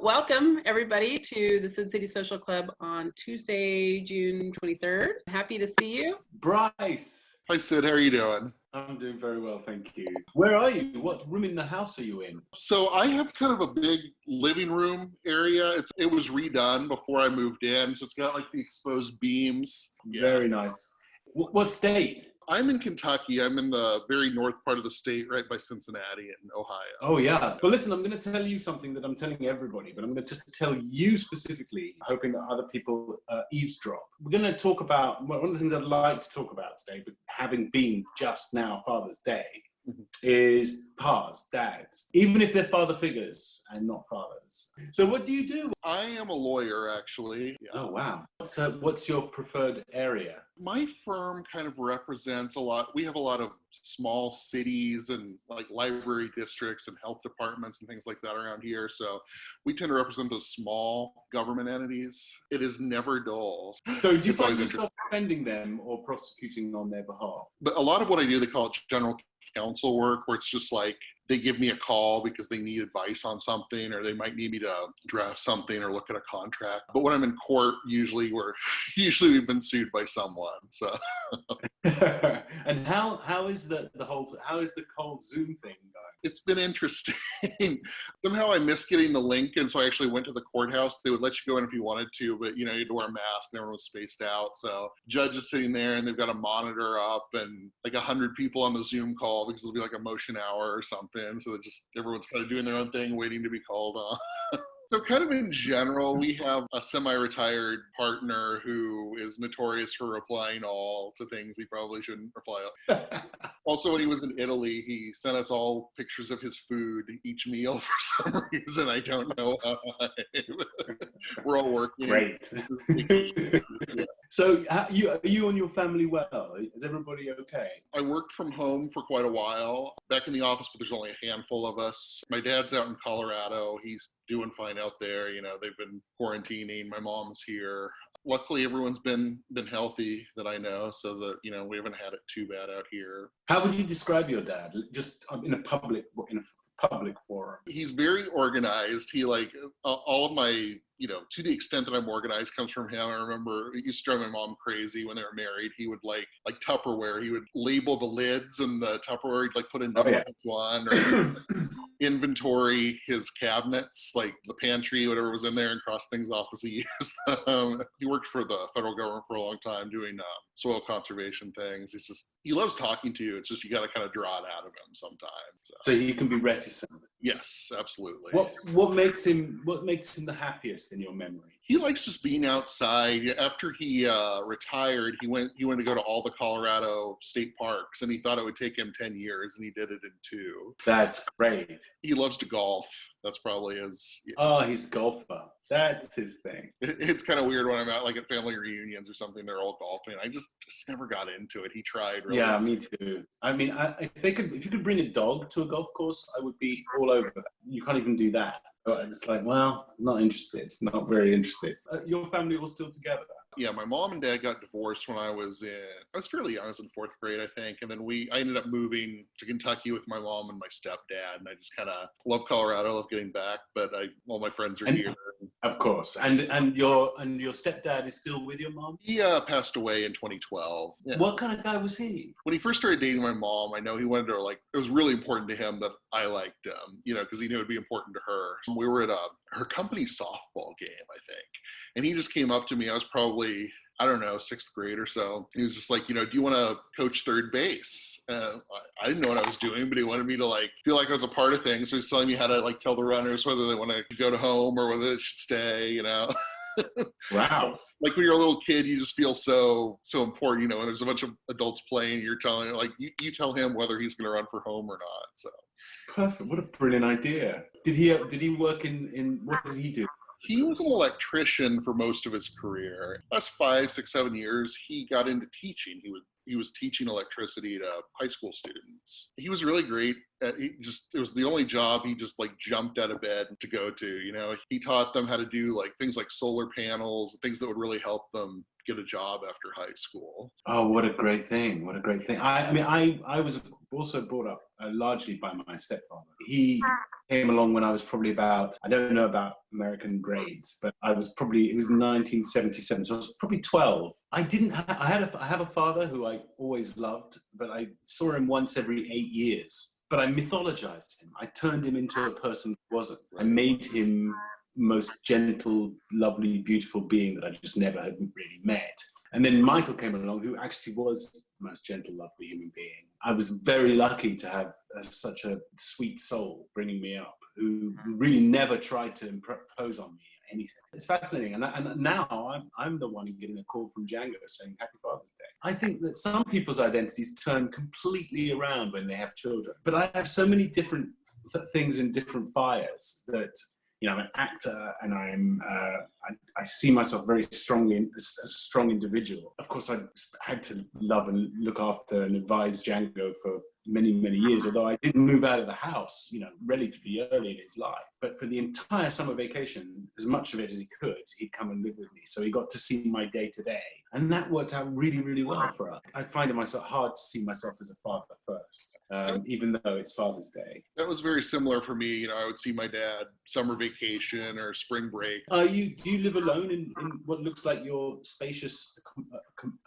Welcome everybody to the Sid City Social Club on Tuesday, June 23rd. Happy to see you. Bryce. Hi Sid, how are you doing? I'm doing very well, thank you. Where are you? What room in the house are you in? So I have kind of a big living room area. It was redone before I moved in, so it's got like the exposed beams. Very nice. What state? I'm in Kentucky. I'm in the very north part of the state, right by Cincinnati in Ohio. Oh, yeah. But listen, I'm going to tell you something that I'm telling everybody, but I'm going to just tell you specifically, hoping that other people eavesdrop. We're going to talk about, one of the things I'd like to talk about today, but having been just now Father's Day, is pa's, dads, even if they're father figures and not fathers. So what do you do? I am a lawyer, actually. Yeah. Oh, wow. What's your preferred area? My firm kind of represents a lot. We have a lot of small cities and like library districts and health departments and things like that around here. So we tend to represent those small government entities. It is never dull. So do you find yourself defending them or prosecuting on their behalf? But a lot of what I do, they call it general counsel work, where it's just like they give me a call because they need advice on something, or they might need me to draft something or look at a contract. But when I'm in court, usually we've been sued by someone. So and how is the whole Zoom thing going? It's been interesting. Somehow I missed getting the link, and so I actually went to the courthouse. They would let you go in if you wanted to, but you had to wear a mask and everyone was spaced out. So judge is sitting there and they've got a monitor up and like 100 people on the Zoom call because it'll be like a motion hour or something. So everyone's kind of doing their own thing, waiting to be called on. So kind of in general, we have a semi-retired partner who is notorious for replying all to things he probably shouldn't reply all. Also, when he was in Italy, he sent us all pictures of his food, each meal, for some reason. I don't know why. We're all working. Great. Yeah. So are you and your family well? Is everybody okay? I worked from home for quite a while, back in the office, but there's only a handful of us. My dad's out in Colorado. He's doing fine out there. They've been quarantining. My mom's here. Luckily, everyone's been healthy that I know, so that, we haven't had it too bad out here. How would you describe your dad? Just in a public forum. He's very organized. He all of my, to the extent that I'm organized comes from him. I remember it used to drive my mom crazy when they were married. He would like Tupperware. He would label the lids and the Tupperware. He'd put in one or inventory his cabinets, like the pantry, whatever was in there, and cross things off as he used them. He worked for the federal government for a long time doing soil conservation things. He loves talking to you. It's just you got to kind of draw it out of him sometimes. So he can be reticent. Yes, absolutely. What makes him the happiest in your memory? He likes just being outside. After he retired, he went to go to all the Colorado state parks, and he thought it would take him 10 years, and he did it in 2. That's great. He loves to golf. That's probably his. Yeah. Oh, he's a golfer. That's his thing. It's kind of weird when I'm out at family reunions or something. They're all golfing. I just never got into it. He tried. Really. Yeah, me too. I mean, if you could bring a dog to a golf course, I would be all over that. You can't even do that. But it's like, well, not interested. Not very interested. Your family was still together? Yeah, my mom and dad got divorced when I was fairly young. I was in 4th grade, I think. And then I ended up moving to Kentucky with my mom and my stepdad. And I just kind of love Colorado, love getting back. But all my friends are here. Of course. And your stepdad is still with your mom? He passed away in 2012. Yeah. What kind of guy was he? When he first started dating my mom, I know he wanted to it was really important to him that I liked him, because he knew it'd be important to her. So we were at her company softball game, I think. And he just came up to me. I was probably, I don't know, 6th grade or so. He was just like, do you want to coach third base? I didn't know what I was doing, but he wanted me to feel like I was a part of things. So he's telling me how to tell the runners whether they want to go to home or whether they should stay, Wow. Like when you're a little kid, you just feel so important, when there's a bunch of adults playing, you're telling you tell him whether he's going to run for home or not. So perfect. What a brilliant idea. Did he work in what did he do? He was an electrician for most of his career. Last 5, 6, 7 years, he got into teaching. He was teaching electricity to high school students. He was really great. It was the only job he just jumped out of bed to go to. He taught them how to do things like solar panels, things that would really help them get a job after high school. Oh, what a great thing. What a great thing. I mean, I was also brought up largely by my stepfather. He came along when I was probably about, I don't know about American grades, but it was 1977, so I was probably 12. I have a father who I always loved, but I saw him once every 8 years. But I mythologized him. I turned him into a person he wasn't. I made him most gentle, lovely, beautiful being that I just never had really met. And then Michael came along, who actually was the most gentle, lovely human being. I was very lucky to have such a sweet soul bringing me up, who really never tried to impose on me anything. It's fascinating. And now I'm the one getting a call from Django saying Happy Father's Day. I think that some people's identities turn completely around when they have children. But I have so many different things in different fires that, you know, I'm an actor, and I see myself very strongly as a strong individual. Of course, I had to love and look after and advise Django for many, many years, although I did move out of the house, you know, relatively early in his life. But for the entire summer vacation, as much of it as he could, he'd come and live with me. So he got to see my day-to-day. And that worked out really, really well for us. I find it myself hard to see myself as a father first, even though it's Father's Day. That was very similar for me. You know, I would see my dad summer vacation or spring break. Do you live alone in what looks like your spacious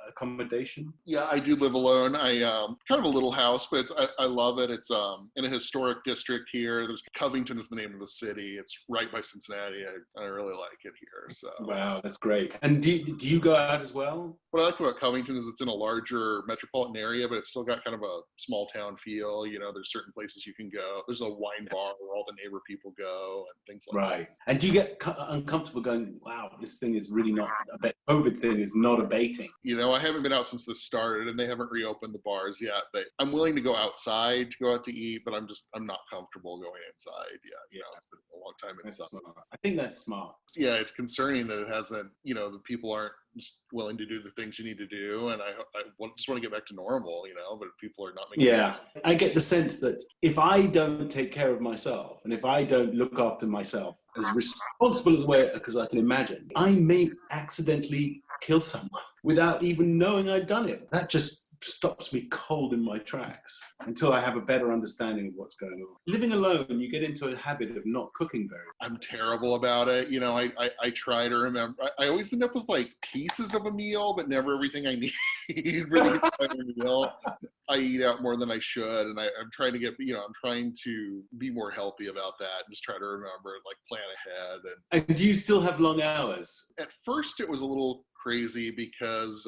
accommodation? Yeah, I do live alone. I kind of a little house, but I love it. It's in a historic district here. There's Covington is the name of the city. It's right by Cincinnati. I really like it here. So wow, that's great. And do you go out as well? What I like about Covington is it's in a larger metropolitan area, but it's still got kind of a small town feel. You know, there's certain places you can go. There's a wine bar where all the neighbor people go and things like that. Right. And do you get uncomfortable going, wow, this thing is really not, that COVID thing is not abating? You know, I haven't been out since this started, and they haven't reopened the bars yet, but I'm willing to go outside to go out to eat, but I'm not comfortable going inside yet. You know, it's been a long time inside. I think that's smart. Yeah, it's concerning that it hasn't, you know, the people aren't just willing to do the things you need to do, and I just want to get back to normal, you know, but if people are not making I get the sense that if I don't take care of myself, and if I don't look after myself as responsible as I can imagine, I may accidentally kill someone without even knowing I'd done it. That just stops me cold in my tracks until I have a better understanding of what's going on. Living alone, you get into a habit of not cooking very well. I'm terrible about it. You know, I try to remember. I always end up with like pieces of a meal, but never everything I need for the entire meal. I eat out more than I should, and I'm trying to get, you know, I'm trying to be more healthy about that and just try to remember, like, plan ahead. And do you still have long hours? At first, it was a little crazy because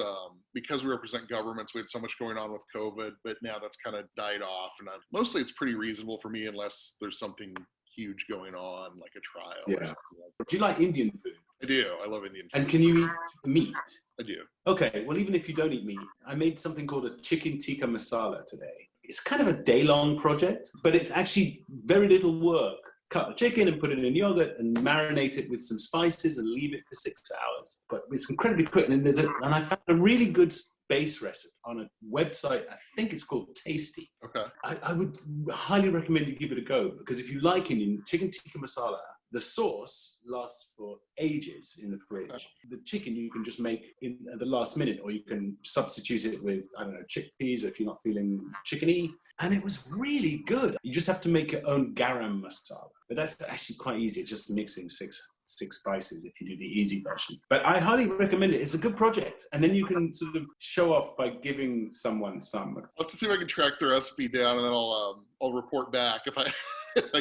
we represent governments. We had so much going on with COVID, but now that's kind of died off, and mostly it's pretty reasonable for me unless there's something huge going on, like a trial or something like that. Do you like Indian food? I do. I love Indian food. And can you eat meat? I do. Okay, well, even if you don't eat meat, I made something called a chicken tikka masala today. It's kind of a day-long project, but it's actually very little work. Cut the chicken and put it in yogurt and marinate it with some spices and leave it for 6 hours. But it's incredibly quick. And I found a really good base recipe on a website. I think it's called Tasty. Okay. I would highly recommend you give it a go, because if you like Indian chicken tikka masala, the sauce lasts for ages in the fridge. Okay. The chicken you can just make in at the last minute, or you can substitute it with, I don't know, chickpeas if you're not feeling chickeny. And it was really good. You just have to make your own garam masala. But that's actually quite easy. It's just mixing six spices if you do the easy version. But I highly recommend it. It's a good project. And then you can sort of show off by giving someone some. I'll have to see if I can track the recipe down, and then I'll report back if I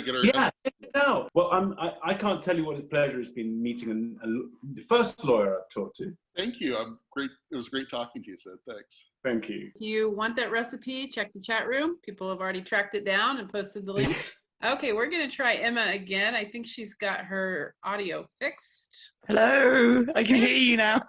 get her. Yeah, no. Well, I can't tell you what a pleasure it's been meeting the first lawyer I've talked to. Thank you. I'm great. It was great talking to you, Sid. Thanks. Thank you. If you want that recipe, check the chat room. People have already tracked it down and posted the link. Okay, we're going to try Emma again. I think she's got her audio fixed. Hello, I can hear you now.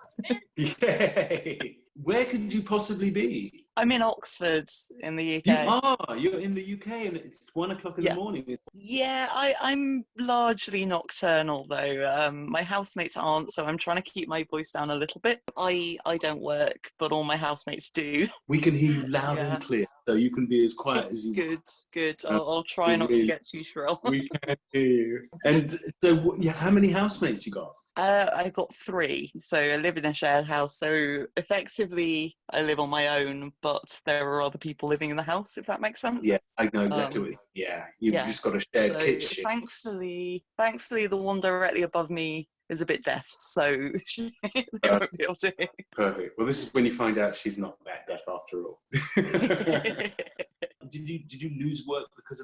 Yay! Where could you possibly be? I'm in Oxford in the UK. You're in the UK and it's 1 o'clock in the morning. Yeah, I'm largely nocturnal though. My housemates aren't, so I'm trying to keep my voice down a little bit. I don't work, but all my housemates do. We can hear you loud and clear, so you can be as quiet as you want. Good. I'll try not to get too shrill. We can hear you. And so, how many housemates you got? I got 3. So I live in a shared house. So effectively, I live on my own, but there are other people living in the house, if that makes sense. Yeah, I know exactly what. Yeah, you've Yeah. just got a shared So kitchen. thankfully, the one directly above me is a bit deaf, so they won't be able to hear. Perfect. Well, this is when you find out she's not that deaf after all. Did you lose work because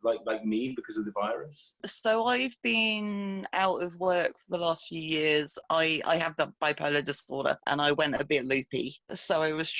like me because of the virus? So I've been out of work for the last few years. I have the bipolar disorder and I went a bit loopy. So I was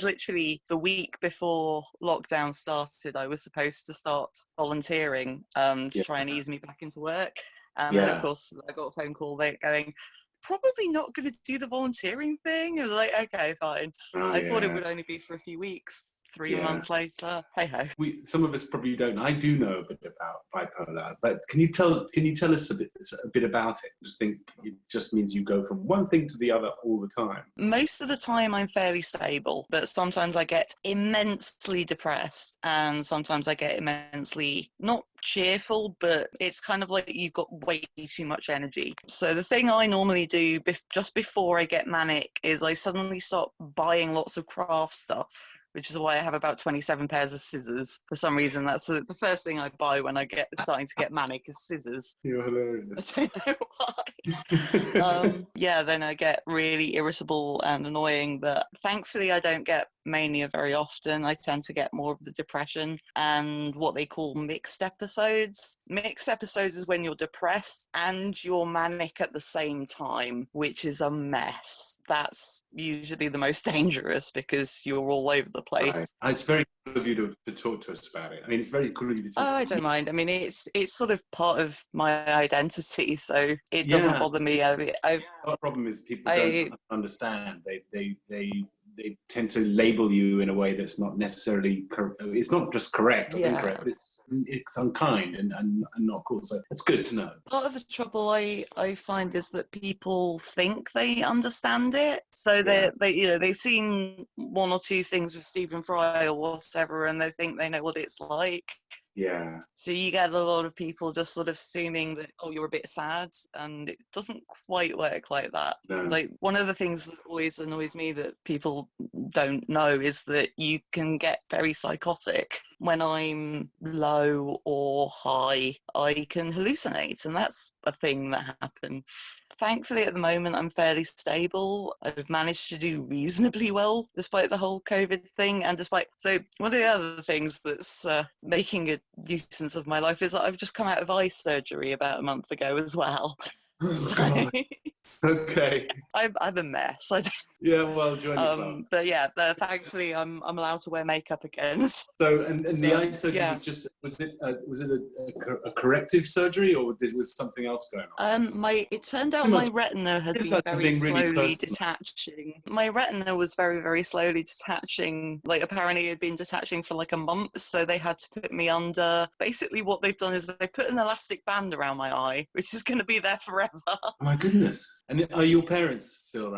literally the week before lockdown started, I was supposed to start volunteering to try and ease me back into work. And then of course I got a phone call going, probably not going to do the volunteering thing. I was like, okay, fine. I thought it would only be for a few weeks. 3 months later, hey ho. Some of us probably don't. I do know a bit about bipolar, but can you tell us a bit about it? I just think it just means you go from one thing to the other all the time. Most of the time I'm fairly stable, but sometimes I get immensely depressed and sometimes I get immensely not cheerful, but it's kind of like you've got way too much energy. So the thing I normally do just before I get manic is I suddenly start buying lots of craft stuff, which is why I have about 27 pairs of scissors. For some reason, that's the first thing I buy when I starting to get manic is scissors. You're hilarious. I don't know why. Then I get really irritable and annoying, but thankfully I don't get mania very often. I tend to get more of the depression and what they call mixed episodes. Mixed episodes is when you're depressed and you're manic at the same time, which is a mess. That's usually the most dangerous because you're all over the place. Right. It's very good of you to talk to us about it. I mean, it's very cool of you to talk to us. I don't mind. I mean, it's sort of part of my identity, so it doesn't bother me. The problem is people don't understand. They tend to label you in a way that's not necessarily it's not just correct or incorrect, but it's unkind and not cool. So it's good to know. Part of the trouble I find is that people think they understand it. So they've seen 1 or 2 things with Stephen Fry or whatever, and they think they know what it's like. Yeah. So you get a lot of people just sort of assuming that, oh, you're a bit sad, and it doesn't quite work like that. No. Like, one of the things that always annoys me that people don't know is that you can get very psychotic. When I'm low or high, I can hallucinate, and that's a thing that happens. Thankfully, at the moment, I'm fairly stable. I've managed to do reasonably well despite the whole COVID thing. And so one of the other things that's making a nuisance of my life is that I've just come out of eye surgery about a month ago as well. Oh, so, okay. I'm a mess. Yeah, well, join the club. But yeah, thankfully I'm allowed to wear makeup again. So, and the eye surgery was it a corrective surgery, or was something else going on? It turned out my retina had been very slowly detaching. My retina was very, very slowly detaching. Like, apparently it had been detaching for like a month, so they had to put me under. Basically, what they've done is they put an elastic band around my eye, which is going to be there forever. Oh my goodness! And are your parents still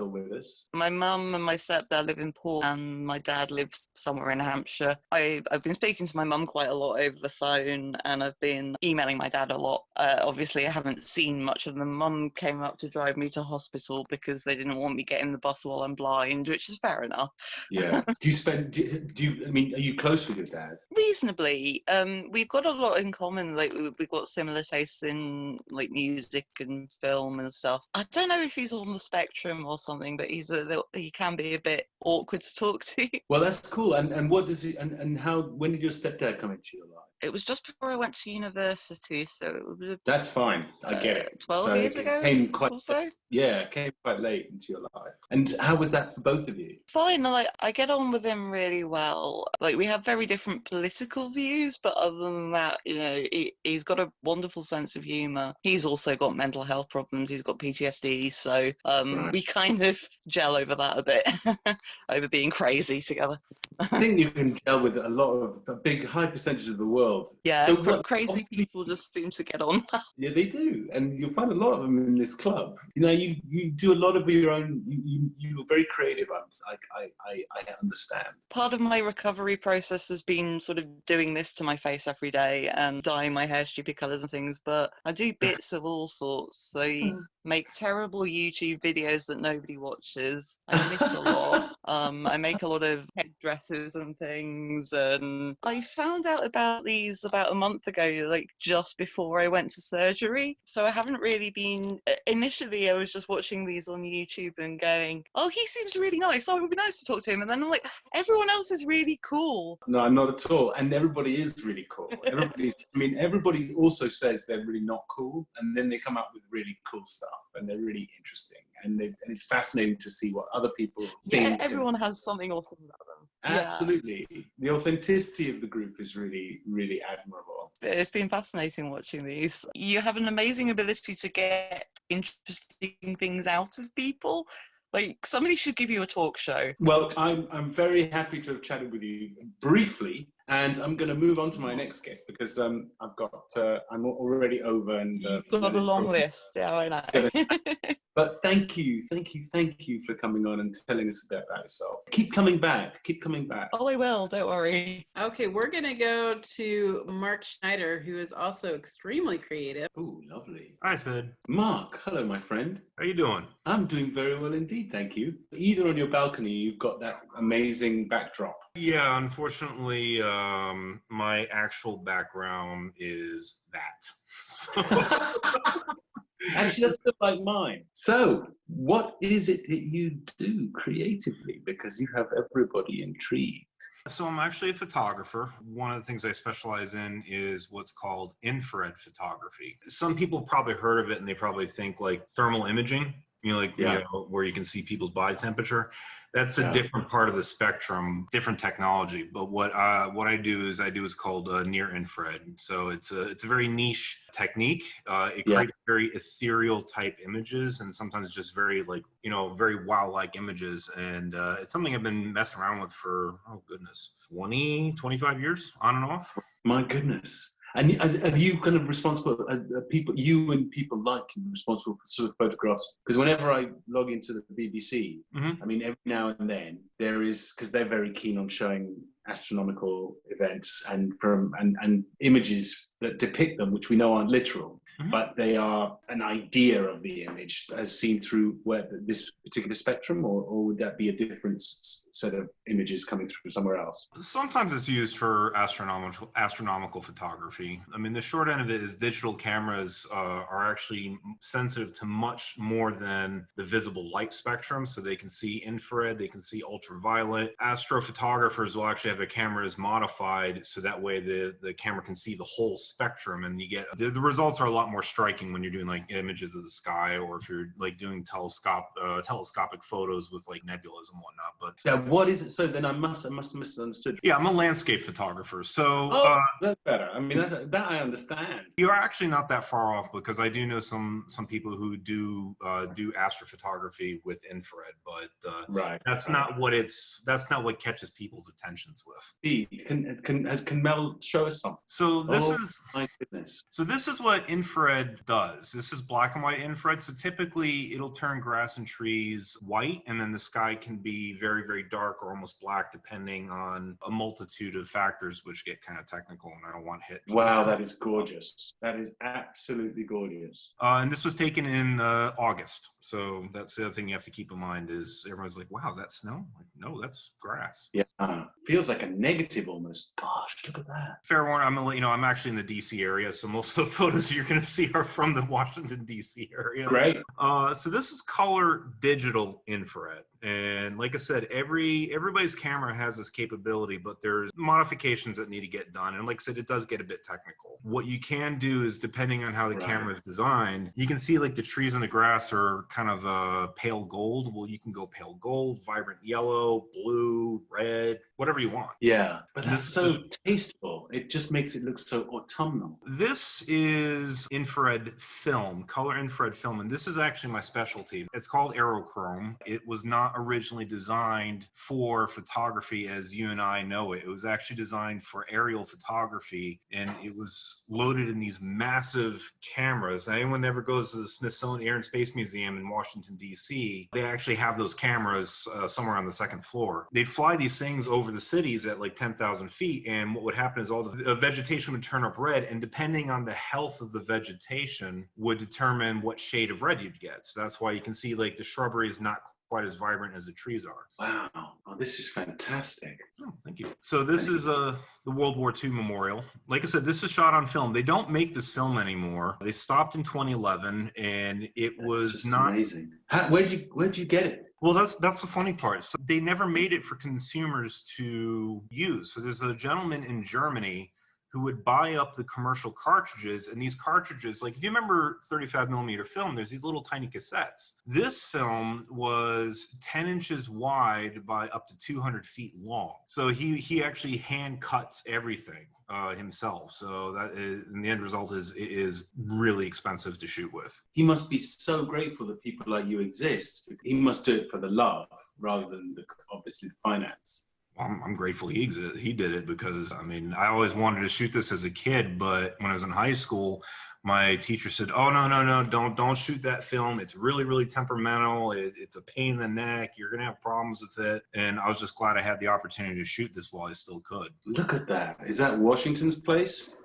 with us? My mum and my stepdad live in Port, and my dad lives somewhere in Hampshire. I've been speaking to my mum quite a lot over the phone, and I've been emailing my dad a lot. Obviously, I haven't seen much of them. Mum came up to drive me to hospital because they didn't want me getting the bus while I'm blind, which is fair enough. Yeah. Are you close with your dad? Reasonably. We've got a lot in common. Like, we've got similar tastes in like music and film and stuff. I don't know if he's on the spectrum or something, but he can be a bit awkward to talk to. Well, that's cool. And what does he and how? When did your stepdad come into your life? It was just before I went to university, so it was. That's fine. I get it. 12 years ago. Came quite late into your life. And how was that for both of you? Fine. Like, I get on with him really well. Like, we have very different political views, but other than that, he's got a wonderful sense of humour. He's also got mental health problems. He's got PTSD, so we kind of gel over that a bit, over being crazy together. I think you can gel with a big high percentage of the world. world. Yeah, So what- crazy people just seem to get on. Yeah, they do, and you'll find a lot of them in this club. You know, you do a lot of your own. You're very creative. I understand. Part of my recovery process has been sort of doing this to my face every day and dyeing my hair stupid colours and things, but I do bits of all sorts. So I make terrible YouTube videos that nobody watches. I knit a lot. I make a lot of headdresses and things, and I found out about these about a month ago, like just before I went to surgery. So I haven't really been. Initially, I was just watching these on YouTube and going, "Oh, he seems really nice. Oh, it would be nice to talk to him." And then I'm like, everyone else is really cool. No, not at all. And everybody is really cool. Everybody also says they're really not cool, and then they come up with really cool stuff, and they're really interesting. And it's fascinating to see what other people think. Yeah, everyone has something awesome about them. Absolutely. Yeah. The authenticity of the group is really, really admirable. It's been fascinating watching these. You have an amazing ability to get interesting things out of people. Like, somebody should give you a talk show. Well, I'm very happy to have chatted with you briefly, and I'm going to move on to my next guest because I'm already over, and you've got a long list. Yeah, I know. But thank you for coming on and telling us a bit about yourself. Keep coming back. Oh, I will. Don't worry. Okay, we're going to go to Mark Schneider, who is also extremely creative. Oh, lovely. Hi, Sid. Mark, hello, my friend. How you doing? I'm doing very well indeed, thank you. Either on your balcony, you've got that amazing backdrop. Yeah, unfortunately, my actual background is that. So. Actually, that's a bit like mine. So, what is it that you do creatively? Because you have everybody intrigued. So I'm actually a photographer. One of the things I specialize in is what's called infrared photography. Some people have probably heard of it, and they probably think like thermal imaging. You know, where you can see people's body temperature. That's a different part of the spectrum, different technology. But what I do is called near infrared. So it's a very niche technique. It creates very ethereal type images, and sometimes just very very wild-like images. And it's something I've been messing around with for 25 years, on and off. My goodness. And are you kind of responsible, you and people like you responsible for sort of photographs? Because whenever I log into the BBC, I mean, every now and then there is, because they're very keen on showing astronomical events and images that depict them, which we know aren't literal, but they are an idea of the image as seen through this particular spectrum, or would that be a different set of images coming through somewhere else? Sometimes it's used for astronomical photography. I mean, the short end of it is digital cameras are actually sensitive to much more than the visible light spectrum. So they can see infrared, they can see ultraviolet. Astrophotographers will actually have their cameras modified so that way the camera can see the whole spectrum, and you get the results are a lot more striking when you're doing like images of the sky, or if you're like doing telescopic photos with like nebulas and whatnot. But so what is it? So then I must have misunderstood. Yeah, I'm a landscape photographer. So that's better. I mean, that I understand. You're actually not that far off, because I do know some people who do astrophotography with infrared, but that's not what catches people's attentions with. Can Mel show us something? So this my goodness. So this is what infrared does. This is black and white infrared. So typically it'll turn grass and trees white, and then the sky can be very, very dark or almost black, depending on a multitude of factors, which get kind of technical, and I don't want hit. Wow, that is gorgeous. That is absolutely gorgeous. And this was taken in August. So that's the other thing you have to keep in mind is everyone's like, wow, is that snow? Like, no, that's grass. Yeah. Feels like a negative almost. Gosh, look at that. Fair warning, I'm actually in the DC area, so most of the photos you're going to see are from the Washington DC area. Great. So this is color digital infrared. And like I said, everybody's camera has this capability, but there's modifications that need to get done. And like I said, it does get a bit technical. What you can do is, depending on how the camera is designed, you can see like the trees and the grass are kind of pale gold. Well, you can go pale gold, vibrant yellow, blue, red, whatever you want. Yeah, but that's so tasteful. It just makes it look so autumnal. This is infrared film, color infrared film, and this is actually my specialty. It's called aerochrome. It was not not originally designed for photography as you and I know it. It was actually designed for aerial photography, and it was loaded in these massive cameras. Now, anyone that ever goes to the Smithsonian Air and Space Museum in Washington, D.C., they actually have those cameras somewhere on the second floor. They'd fly these things over the cities at like 10,000 feet, and what would happen is all the vegetation would turn up red, and depending on the health of the vegetation would determine what shade of red you'd get. So that's why you can see like the shrubbery is not quite as vibrant as the trees are. Wow. Oh, this is fantastic. Oh, thank you. So this is the World War II memorial. Like I said, this is shot on film. They don't make this film anymore. They stopped in 2011, and it was just not amazing. Where'd you get it? Well, that's the funny part. So they never made it for consumers to use. So there's a gentleman in Germany who would buy up the commercial cartridges, and these cartridges, like if you remember 35 millimeter film, there's these little tiny cassettes. This film was 10 inches wide by up to 200 feet long. So he actually hand cuts everything himself. So that is, and the end result is really expensive to shoot with. He must be so grateful that people like you exist. He must do it for the love rather than obviously the finance. I'm grateful he did it, because I mean, I always wanted to shoot this as a kid, but when I was in high school, my teacher said, "Oh, no, don't shoot that film. It's really, really temperamental. It's a pain in the neck. You're gonna have problems with it." And I was just glad I had the opportunity to shoot this while I still could. Look at that. Is that Washington's place?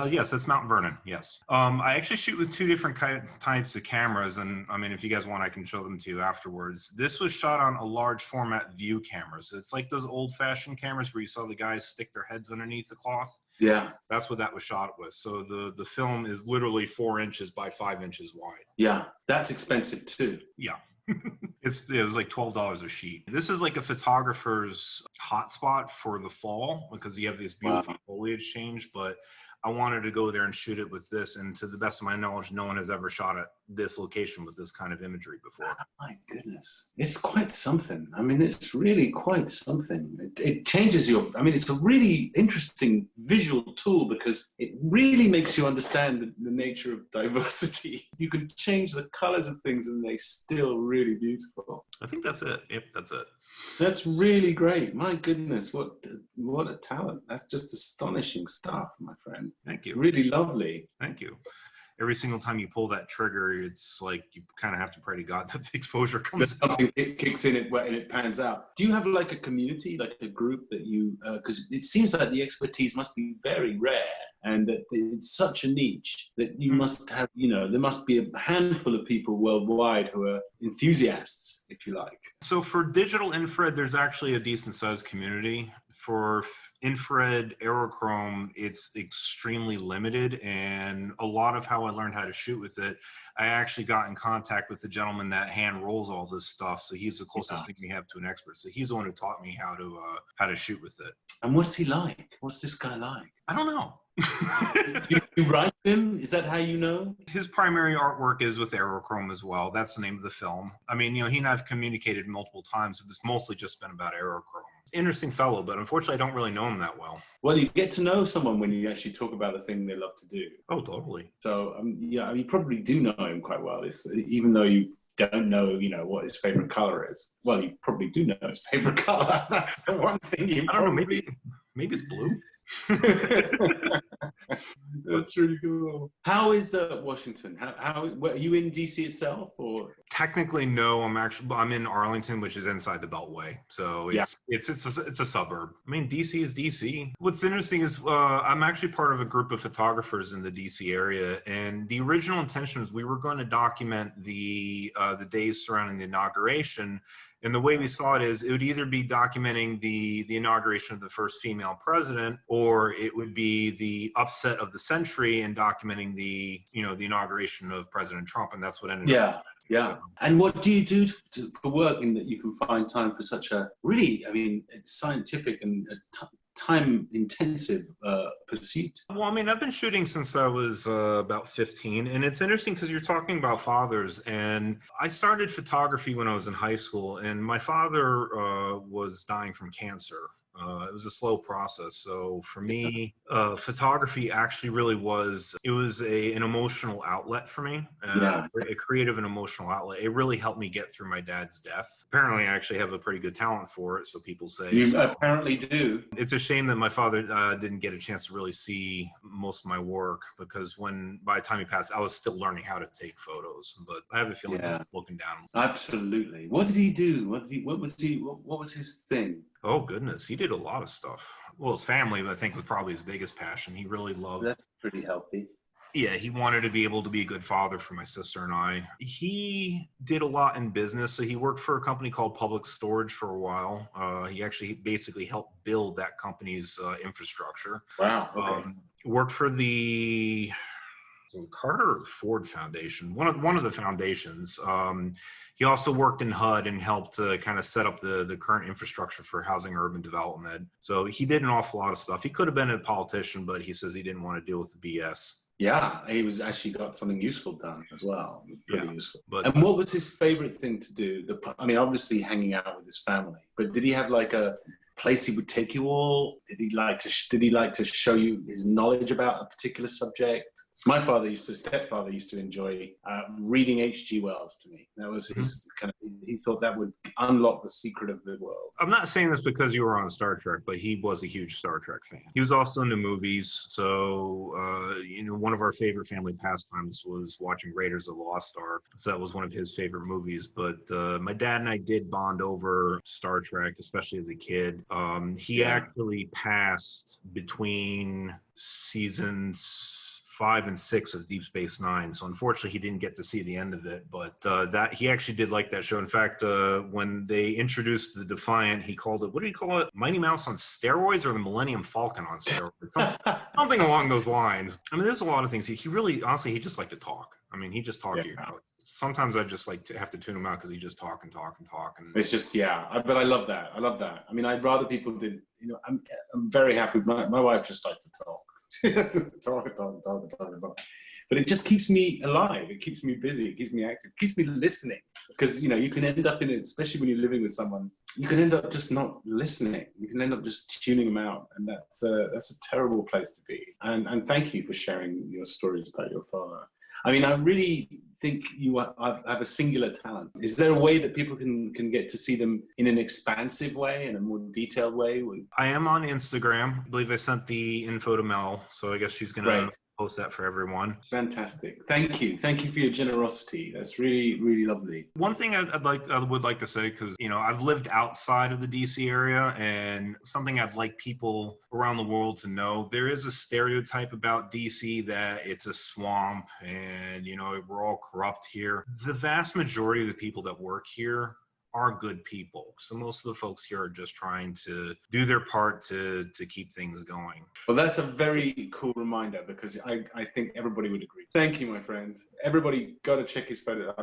Yes, it's Mount Vernon. Yes. I actually shoot with two different types of cameras, and I mean, if you guys want, I can show them to you afterwards. This was shot on a large format view camera. So it's like those old-fashioned cameras where you saw the guys stick their heads underneath the cloth. Yeah. That's what that was shot with. So the film is literally 4 inches by 5 inches wide. Yeah, that's expensive too. Yeah. It was like $12 a sheet. This is like a photographer's hotspot for the fall, because you have this beautiful foliage change, but I wanted to go there and shoot it with this, and to the best of my knowledge, no one has ever shot at this location with this kind of imagery before. Oh, my goodness. It's quite something. I mean, it's really quite something. It changes it's a really interesting visual tool, because it really makes you understand the nature of diversity. You can change the colors of things and they're still really beautiful. I think that's it. Yep, that's it. That's really great. My goodness, what a talent. That's just astonishing stuff, my friend. Thank you. Really lovely. Thank you. Every single time you pull that trigger, it's like you kind of have to pray to God that the exposure comes out. Something it kicks in and it pans out. Do you have like a community, like a group that you, because it seems like the expertise must be very rare, and that it's such a niche that you must have, there must be a handful of people worldwide who are enthusiasts, if you like. So for digital infrared, there's actually a decent sized community. For infrared aerochrome, it's extremely limited, and a lot of how I learned how to shoot with it, I actually got in contact with the gentleman that hand rolls all this stuff. So he's the closest thing we have to an expert. So he's the one who taught me how to shoot with it. And what's he like? What's this guy like? I don't know. Do you write him? Is that how you know? His primary artwork is with aerochrome as well. That's the name of the film. I mean, he and I've communicated multiple times. It's mostly just been about aerochrome. Interesting fellow, but unfortunately I don't really know him that well. Well, you get to know someone when you actually talk about the thing they love to do. Oh, totally. So, you probably do know him quite well, even though you don't know, what his favorite color is. Well, you probably do know his favorite color. That's the one thing I don't know, maybe it's blue. That's really cool. How is Washington? Are you in DC itself, or? Technically, no. I'm in Arlington, which is inside the Beltway. So it's a suburb. I mean, DC is DC. What's interesting is I'm actually part of a group of photographers in the DC area, and the original intention was we were going to document the days surrounding the inauguration. And the way we saw it is it would either be documenting the inauguration of the first female president, or it would be the upset of the century and documenting the inauguration of President Trump. And that's what ended up. Yeah. And what do you do for work in that you can find time for such a really, it's scientific and time-intensive pursuit? Well, I've been shooting since I was about 15, and it's interesting because you're talking about fathers, and I started photography when I was in high school, and my father was dying from cancer. It was a slow process. So for me, photography actually really was, it was an emotional outlet for me, a creative and emotional outlet. It really helped me get through my dad's death. Apparently, I actually have a pretty good talent for it, so people say. You so. apparently do. It's a shame that my father didn't get a chance to really see most of my work, because by the time he passed, I was still learning how to take photos. But I have a feeling he's looking down. Absolutely. What did he do? What was his thing? Oh goodness, he did a lot of stuff. Well, his family, I think, was probably his biggest passion. He really loved. That's pretty healthy. Yeah, he wanted to be able to be a good father for my sister and I. He did a lot in business. So he worked for a company called Public Storage for a while. He actually basically helped build that company's infrastructure. Wow. Okay. Worked for the Carter Ford Foundation, one of the foundations. He also worked in HUD and helped to kind of set up the current infrastructure for housing urban development. So he did an awful lot of stuff. He could have been a politician, but he says he didn't want to deal with the BS. Yeah, he was actually got something useful done as well. Pretty useful. But, and what was his favorite thing to do? I mean, obviously hanging out with his family, but did he have like a place he would take you all? Did he like to show you his knowledge about a particular subject? My stepfather used to enjoy reading H.G. Wells to me. That was his kind of, he thought that would unlock the secret of the world. I'm not saying this because you were on Star Trek, but he was a huge Star Trek fan. He was also into movies. So, one of our favorite family pastimes was watching Raiders of the Lost Ark. So that was one of his favorite movies. But my dad and I did bond over Star Trek, especially as a kid. He actually passed between seasons 5 and 6 of Deep Space Nine, so unfortunately he didn't get to see the end of it. But that he actually did like that show. In fact, when they introduced the Defiant, he called it, what did he call it? Mighty Mouse on steroids, or the Millennium Falcon on steroids? Something along those lines. I mean, there's a lot of things. He really, honestly, he just liked to talk. I mean, he just talked to you. Sometimes I just like to have to tune him out because he just talk and talk and talk. And it's just but I love that. I mean, I'd rather people did. I'm very happy. My wife just likes to talk. talk. But it just keeps me alive. It keeps me busy. It keeps me active. It keeps me listening. Because you can end up in it, especially when you're living with someone. You can end up just not listening. You can end up just tuning them out, and that's a terrible place to be. And thank you for sharing your stories about your father. I mean, I really think you have a singular talent. Is there a way that people can get to see them in an expansive way, in a more detailed way? I am on Instagram. I believe I sent the info to Mel, so I guess she's going to post that for everyone. Fantastic. Thank you. Thank you for your generosity. That's really, really lovely. One thing I would like to say, because, I've lived outside of the DC area, and something I'd like people around the world to know, there is a stereotype about DC that it's a swamp and, we're all corrupt here. The vast majority of the people that work here are good people. So most of the folks here are just trying to do their part to keep things going. Well, that's a very cool reminder, because I think everybody would agree. Thank you, my friend. Everybody got to check his photo. I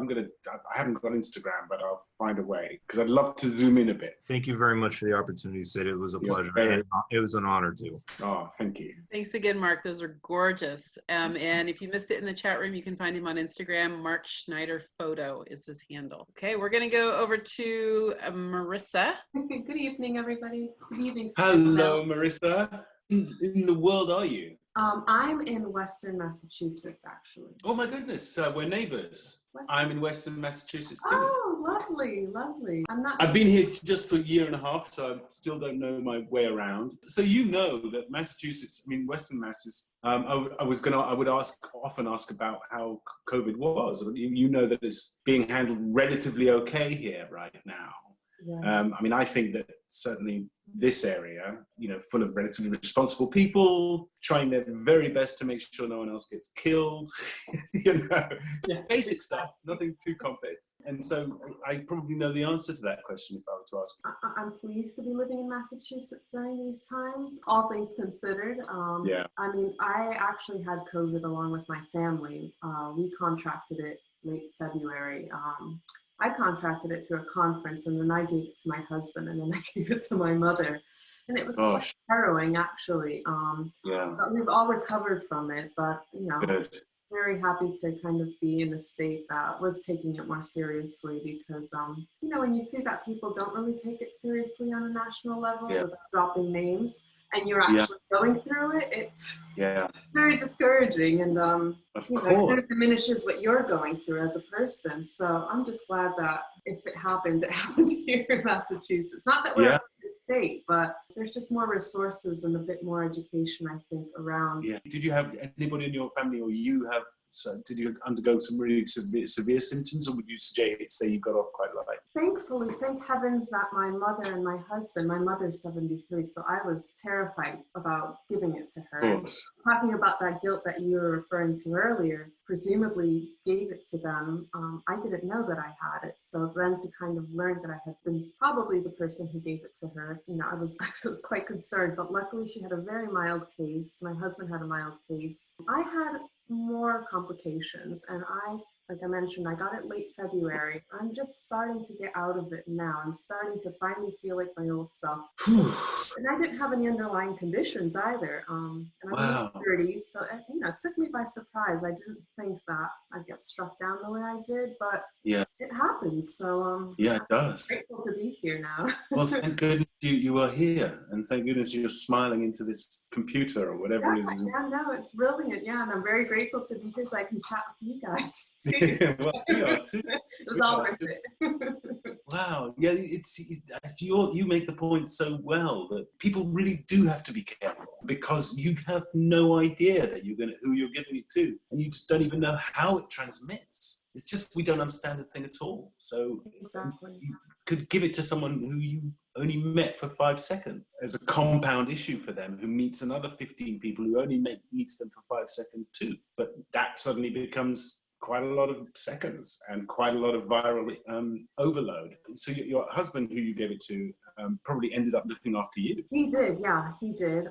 haven't got Instagram, but I'll find a way, because I'd love to zoom in a bit. Thank you very much for the opportunity, Sid. It was a pleasure. And it was an honor too. Oh, thank you. Thanks again, Mark. Those are gorgeous. And if you missed it in the chat room, you can find him on Instagram. Mark Schneider Photo is his handle. Okay, we're going to go over to Marissa. Good evening, everybody. Good evening. Hello, Marissa. In the world are you? I'm in Western Massachusetts, actually. Oh my goodness, we're neighbors. I'm in Western Massachusetts too. Oh, lovely, lovely. I've been here just for a year and a half, so I still don't know my way around. So that Massachusetts, Western Mass is. I would often ask about how COVID was. You know that it's being handled relatively okay here right now. Yeah. I think that certainly this area, full of relatively responsible people, trying their very best to make sure no one else gets killed, basic stuff, nothing too complex. And so I probably know the answer to that question if I were to ask you. I'm pleased to be living in Massachusetts during these times, all things considered. I actually had COVID along with my family. We contracted it late February. I contracted it through a conference, and then I gave it to my husband, and then I gave it to my mother. And it was quite harrowing, actually. But we've all recovered from it, but, Good. very happy to kind of be in a state that was taking it more seriously because, you know, when you see that people don't really take it seriously on a national level without dropping names, and you're actually going through it, it's very discouraging, and you know, it kind of diminishes what you're going through as a person. So I'm just glad that if it happened here in Massachusetts. Not that we're a state, but there's just more resources and a bit more education, I think, around. Yeah. Did you have anybody in your family, or you have? So did you undergo some really severe symptoms, or would you say you got off quite light? Thankfully, thank heavens that my mother and my husband, my mother's 73, so I was terrified about giving it to her. Of course. Talking about that guilt that you were referring to earlier, presumably gave it to them. I didn't know that I had it. So then to kind of learn that I had been probably the person who gave it to her, you know, I was quite concerned, but luckily she had a very mild case. My husband had a mild case. I had more complications, and like I mentioned, I got it late February. I'm just starting to get out of it now. I'm starting to finally feel like my old self. And I didn't have any underlying conditions either. And I'm in my 30s, so you know, it took me by surprise. I didn't think that I'd get struck down the way I did, but it happens. So it does. I'm grateful to be here now. Well, thank goodness you are here, and thank goodness you're smiling into this computer or whatever it is. Yeah, no, it's brilliant. Yeah, and I'm very grateful to be here so I can chat to you guys. Well, we are too. It was all worth it. Wow, yeah, you make the point so well that people really do have to be careful, because you have no idea that who you're giving it to, and you just don't even know how it transmits. It's just we don't understand the thing at all. So you could give it to someone who you only met for 5 seconds as a compound issue for them, who meets another 15 people who only meets them for 5 seconds too. But that suddenly becomes quite a lot of seconds and quite a lot of viral overload. So your husband, who you gave it to, probably ended up looking after you. He did, yeah, he did.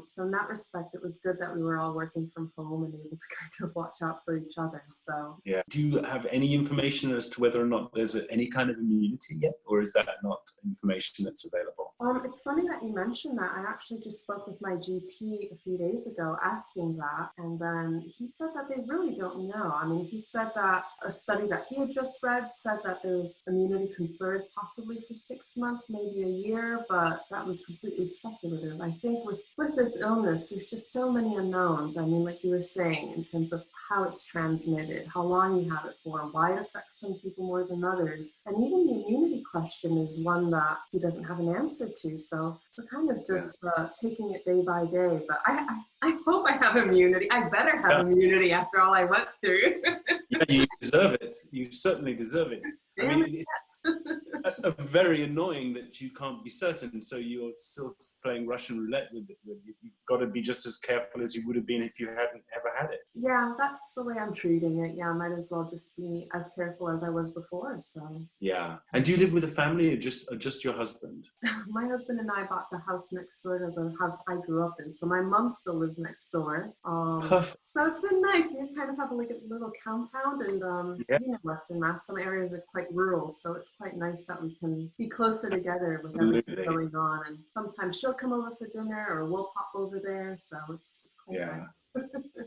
So in that respect, it was good that we were all working from home and able to kind of watch out for each other. So yeah. Do you have any information as to whether or not there's any kind of immunity yet, or is that not information that's available? It's funny that you mentioned that. I actually just spoke with my GP a few days ago asking that, and then he said that they really don't know. I mean, he said that a study that he had just read said that there was immunity conferred possibly for 6 months, maybe a year, but that was completely speculative. I think with this illness, there's just so many unknowns. I mean, like you were saying, in terms of how it's transmitted, how long you have it for, why it affects some people more than others. And even the immunity question is one that he doesn't have an answer to. So we're kind of just taking it day by day. But I hope I have immunity. I better have immunity after all I went through. Yeah, you deserve it. You certainly deserve it. I mean, it's very annoying that you can't be certain, so you're still playing Russian roulette with it. You've got to be just as careful as you would have been if you hadn't ever had it. Yeah, that's the way I'm treating it. Yeah, I might as well just be as careful as I was before. So yeah. And do you live with a family, or just your husband? My husband and I bought the house next door to the house I grew up in. So my mom still lives next door. Perfect. So it's been nice. We kind of have like a little compound, and you know, Western Mass, some areas are quite rural, so it's quite nice that we can be closer together with everything going on. And sometimes she'll come over for dinner, or we'll pop over there. So it's quite nice.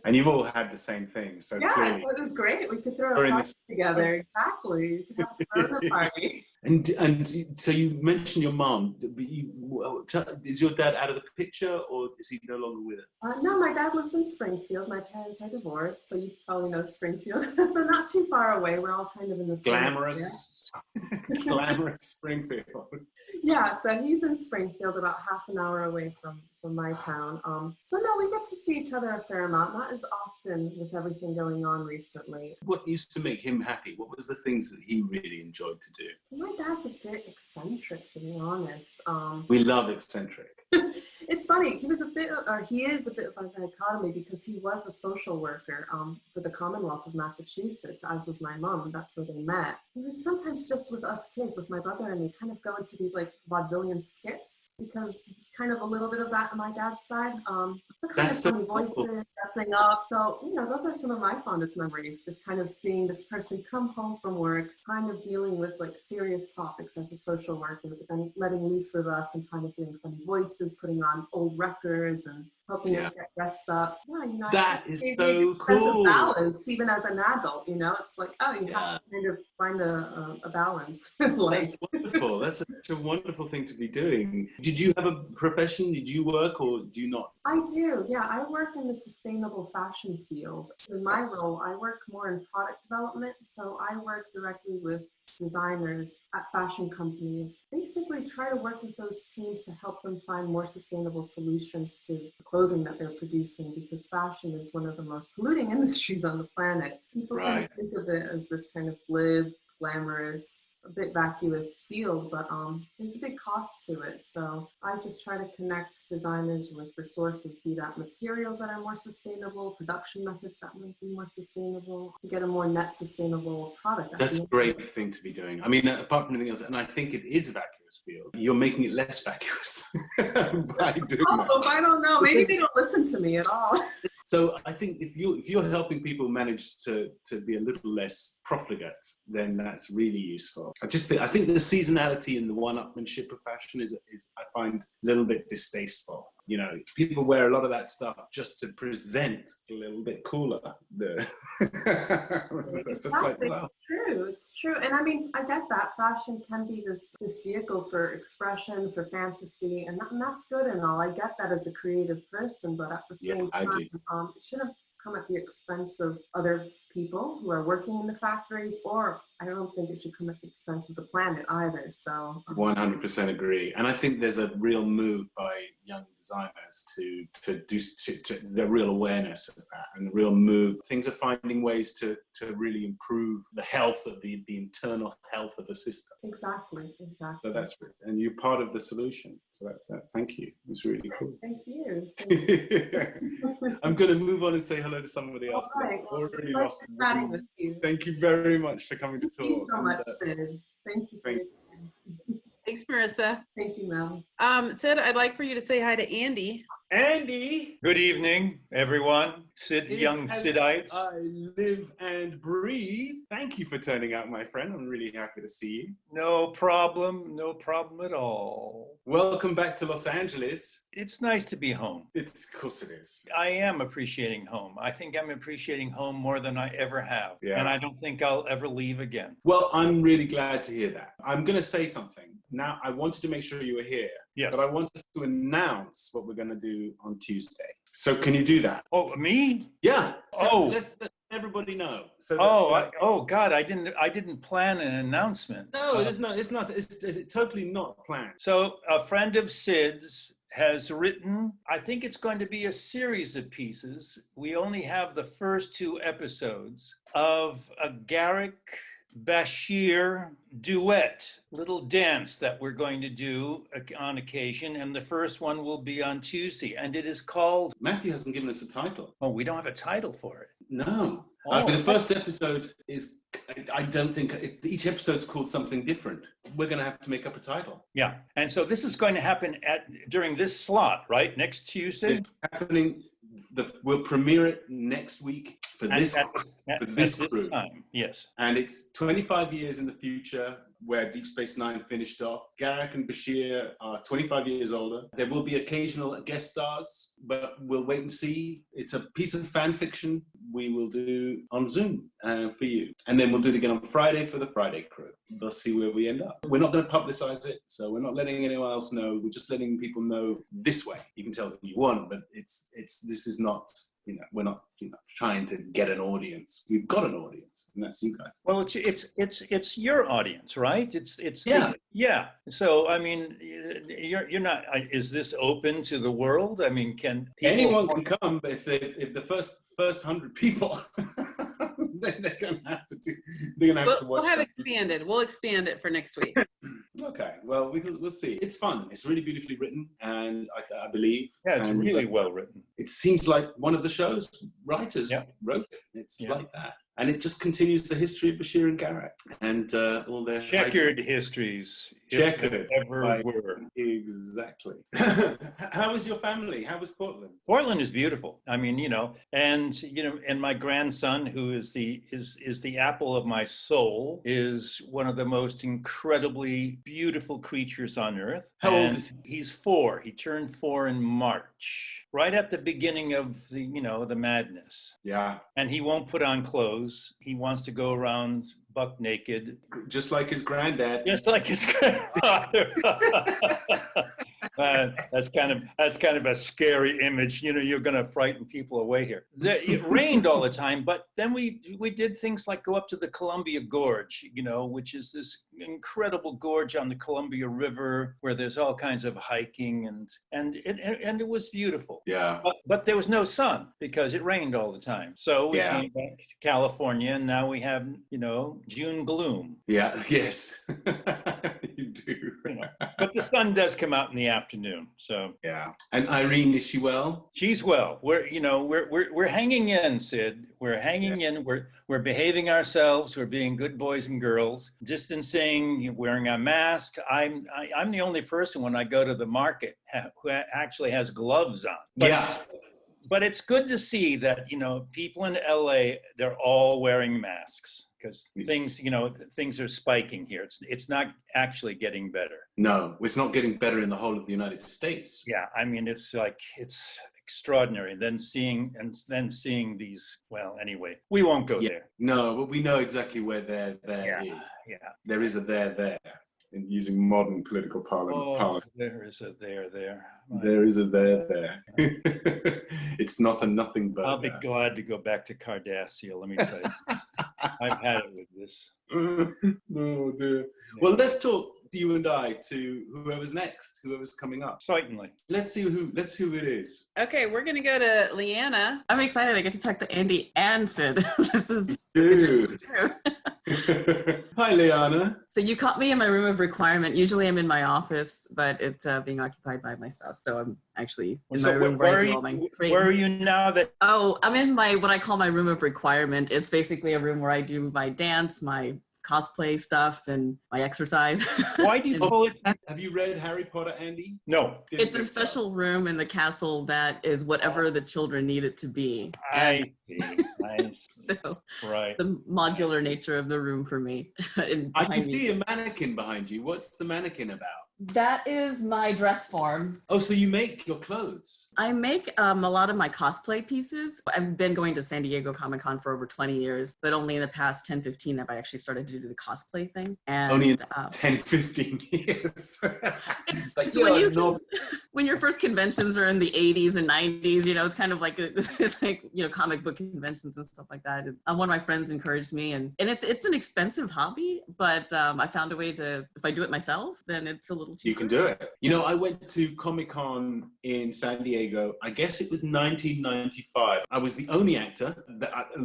And you've all had the same thing, so clearly. It was great. We could throw a party together. Exactly. We could have a corona party. And so you mentioned your mom. Is your dad out of the picture, or is he no longer with it? No, my dad lives in Springfield. My parents are divorced, so you probably know Springfield. So not too far away. We're all kind of in the same glamorous, glamorous Springfield. Yeah, so he's in Springfield, about half an hour away from my town. So no, we get to see each other a fair amount, not as often with everything going on recently. What used to make him happy? What was the things that he really enjoyed to do? My dad's a bit eccentric, to be honest. We love eccentric. It's funny, he is a bit of a dichotomy, because he was a social worker for the Commonwealth of Massachusetts, as was my mom. That's where they met. And sometimes just with us kids, with my brother and me, kind of go into these like vaudevillian skits, because kind of a little bit of that on my dad's side. The kind of funny voices, dressing up. So, you know, those are some of my fondest memories, just kind of seeing this person come home from work, kind of dealing with like serious topics as a social worker, but then letting loose with us and kind of doing funny voices, putting on old records and helping us get dressed up. So, yeah, you know, that is so sense cool. of balance, even as an adult, you know, it's like, oh, you have to kind of find a balance. Like, that's wonderful. That's such a wonderful thing to be doing. Did you have a profession? Did you work or do you not? I do, yeah. I work in the sustainable fashion field. In my role, I work more in product development. So I work directly with designers at fashion companies, basically try to work with those teams to help them find more sustainable solutions to the clothing that they're producing, because fashion is one of the most polluting industries on the planet. People tend to think of it as this kind of glib, glamorous, a bit vacuous field, but there's a big cost to it. So I just try to connect designers with resources, be that materials that are more sustainable, production methods that might be more sustainable, to get a more net sustainable product. That's a great thing to be doing. I mean, apart from anything else, and I think it is a vacuous field. You're making it less vacuous by doing that. I don't know. Maybe they don't listen to me at all. So I think if you're helping people manage to be a little less profligate, then that's really useful. I think the seasonality and the one-upmanship of fashion is I find a little bit distasteful. You know, people wear a lot of that stuff just to present a little bit cooler. It's true. And I mean, I get that fashion can be this vehicle for expression, for fantasy, and that's good and all. I get that as a creative person, but at the same time, it shouldn't come at the expense of other people who are working in the factories, or I don't think it should come at the expense of the planet either. So 100% agree. And I think there's a real move by young designers to the real awareness of that, and the real move. Things are finding ways to really improve the health of the internal health of the system. Exactly. So that's, and you're part of the solution. So that's thank you. It's really cool. Thank you. I'm going to move on and say hello to somebody else. All right. I've already lost. With you. Thank you very much for coming to talk. Thank you so much, Sid. Thank you. Thanks, Marissa. Thank you, Mel. Sid, I'd like for you to say hi to Andy. Andy! Good evening, everyone. Young Sidites. I live and breathe. Thank you for turning out, my friend. I'm really happy to see you. No problem at all. Welcome back to Los Angeles. It's nice to be home. Of course it is. I am appreciating home. I think I'm appreciating home more than I ever have. Yeah. And I don't think I'll ever leave again. Well, I'm really glad to hear that. I'm going to say something. Now, I wanted to make sure you were here. Yes. But I want us to announce what we're going to do on Tuesday. So can you do that? Oh, me? Yeah. Oh. Let's let everybody know. So God, I didn't plan an announcement. No, it's not. It's totally not planned. So a friend of Sid's has written, I think it's going to be a series of pieces. We only have the first 2 episodes of a Garrick Bashir duet, little dance that we're going to do on occasion, and the first one will be on Tuesday, and it is called... Matthew hasn't given us a title. Oh, we don't have a title for it. No. The first episode is, I don't think, each episode's called something different. We're going to have to make up a title. Yeah, and so this is going to happen during this slot, right? Next Tuesday? It's happening, we'll premiere it next week. For this crew. Time, yes. And it's 25 years in the future where Deep Space Nine finished off. Garrick and Bashir are 25 years older. There will be occasional guest stars, but we'll wait and see. It's a piece of fan fiction we will do on Zoom for you. And then we'll do it again on Friday for the Friday crew. We'll see where we end up. We're not going to publicize it, so we're not letting anyone else know. We're just letting people know this way. You can tell them you won, but this is not... we're not, trying to get an audience. We've got an audience, and that's you guys. Well, it's your audience, right? It's yeah. So I mean, you're not. Is this open to the world? I mean, can anyone can come? But if the first 100 people, then they're gonna have to do. They're gonna have to watch. We'll have expanded. We'll expand it for next week. Okay, well, we'll see. It's fun. It's really beautifully written, and I believe. Yeah, it's really well written. It seems like one of the show's writers wrote it. It's like that. And it just continues the history of Bashir and Garrick and all their... Checkered histories. Checkered. Ever were. Exactly. How was your family? How was Portland? Portland is beautiful. I mean, and my grandson, who is the apple of my soul, is one of the most incredibly beautiful creatures on earth. How old is he? He's 4. He turned 4 in March. right at the beginning of the, the madness. Yeah. And he won't put on clothes. He wants to go around buck naked. Just like his granddad. Just like his grandfather. That's kind of a scary image. You're going to frighten people away here. It rained all the time, but then we did things like go up to the Columbia Gorge, which is this incredible gorge on the Columbia River where there's all kinds of hiking and it was beautiful. Yeah. But there was no sun because it rained all the time. So we came back to California, and now we have June gloom. Yeah. Yes. You do. But the sun does come out in the afternoon. So yeah. And Irene, is she well? She's well. We're hanging in, Sid. We're hanging in. We're behaving ourselves. We're being good boys and girls. Distancing, wearing a mask. I'm the only person when I go to the market who actually has gloves on. But it's good to see that people in LA, they're all wearing masks. Because things are spiking here. It's not actually getting better. No, it's not getting better in the whole of the United States. Yeah, I mean, it's extraordinary. Then seeing these. Well, anyway, we won't go there. No, but we know exactly where there is. Yeah, there is a there. In using modern political parlance. There is a there. There is a there. It's not a nothing but. I'll be glad to go back to Cardassia, let me tell you. I've had it with this. Oh, dear. Well, let's talk, you and I, to whoever's next, whoever's coming up. Certainly. Let's see who it is. Okay, we're going to go to Leanna. I'm excited. I get to talk to Andy and Sid. This is true. Hi, Leanna. So you caught me in my room of requirement. Usually I'm in my office, but it's being occupied by my spouse. So I'm actually in my room where I do all my creating. Where are you now? I'm in what I call my room of requirement. It's basically a room where I do my dance, my cosplay stuff, and my exercise. Why do you call it? Have you read Harry Potter, Andy? No. It's a special room in the castle that is whatever the children need it to be. I see. So right. The modular nature of the room for me. I can see a mannequin behind you. What's the mannequin about? That is my dress form. Oh, so you make your clothes? I make a lot of my cosplay pieces. I've been going to San Diego Comic-Con for over 20 years, but only in the past 10, 15 have I actually started to do the cosplay thing. And, only in 10, 15 years. It's like, when your first conventions are in the 80s and 90s, it's kind of like, it's like, comic book conventions and stuff like that. And one of my friends encouraged me, and it's an expensive hobby, but I found a way to, if I do it myself, then it's a little cheaper. You can do it. I went to Comic-Con in San Diego. I guess it was 1995. I was the only actor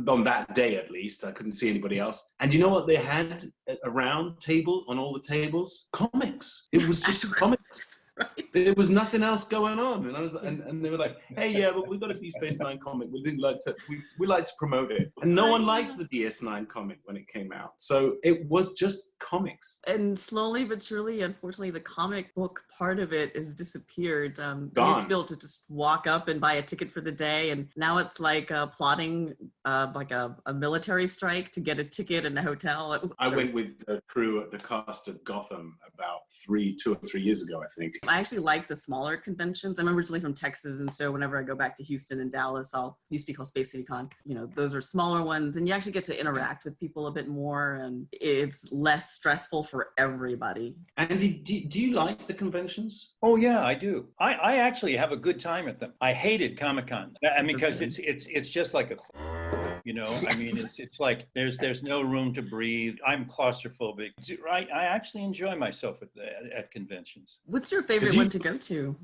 on that day, at least. I couldn't see anybody else. And you know what they had around table on all the tables? Comics. It was just comics. Right. There was nothing else going on, and I was, and they were like, "Hey, yeah, but we've got a Deep Space Nine comic. We like to promote it." And no one liked the DS9 comic when it came out, so it was just comics. And slowly but surely, unfortunately, the comic book part of it has disappeared. I used to be able to just walk up and buy a ticket for the day, and now it's like plotting like a military strike to get a ticket in a hotel. I went with the crew at the cast of Gotham about 2 or 3 years ago, I think. I actually like the smaller conventions. I'm originally from Texas, and so whenever I go back to Houston and Dallas, it used to be called Space City Con. Those are smaller ones, and you actually get to interact with people a bit more, and it's less stressful for everybody. Andy, do you like the conventions? Oh yeah, I do. I actually have a good time at them. I hated Comic-Con. I mean, because it's just like a. I mean, it's like there's no room to breathe. I'm claustrophobic. I actually enjoy myself at conventions. What's your favorite one to go to?